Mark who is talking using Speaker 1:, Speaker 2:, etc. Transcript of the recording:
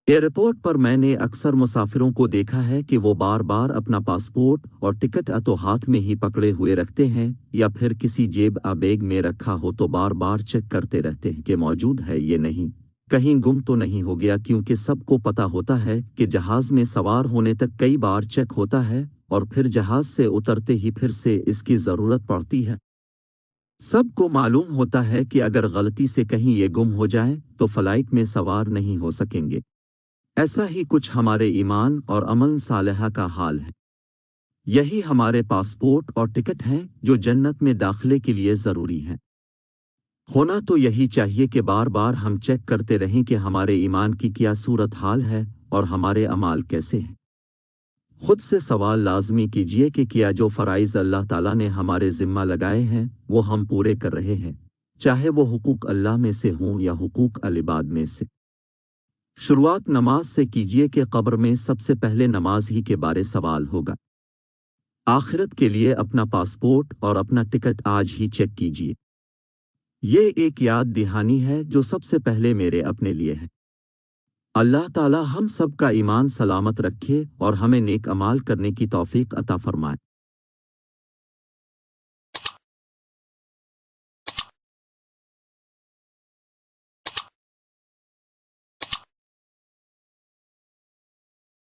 Speaker 1: Airport पर मैंने अक्सर मुसाफिरों को देखा है कि वो बार बार अपना पासपोर्ट और टिकट तो हाथ में ही पकड़े हुए रखते हैं या फिर किसी जेब या बैग में रखा हो तो बार बार चेक करते रहते हैं कि मौजूद है ये नहीं, कहीं गुम तो नहीं हो गया, क्योंकि सबको पता होता है कि जहाज में सवार होने तक कई बार चेक होता है और फिर जहाज से उतरते ही फिर से इसकी ज़रूरत पड़ती है। सबको मालूम होता है कि अगर गलती से कहीं ये गुम हो जाए तो फ्लाइट में सवार नहीं हो सकेंगे। ऐसा ही कुछ हमारे ईमान और अमल सालेहा का हाल है। यही हमारे पासपोर्ट और टिकट हैं जो जन्नत में दाखिले के लिए ज़रूरी हैं। होना तो यही चाहिए कि बार बार हम चेक करते रहें कि हमारे ईमान की क्या सूरत हाल है और हमारे अमाल कैसे हैं। खुद से सवाल लाजमी कीजिए कि क्या जो फ़राइज़ अल्लाह ताला ने हमारे ज़िम्मा लगाए हैं वो हम पूरे कर रहे हैं, चाहे वो हुकूक अल्लाह में से हों या हुकूक अल इबाद में से। शुरुआत नमाज से कीजिए कि कब्र में सबसे पहले नमाज ही के बारे सवाल होगा। आखिरत के लिए अपना पासपोर्ट और अपना टिकट आज ही चेक कीजिए। ये एक याद दहानी है जो सबसे पहले मेरे अपने लिए है। अल्लाह ताला हम सब का ईमान सलामत रखे और हमें नेक अमाल करने की तौफीक अता फरमाए।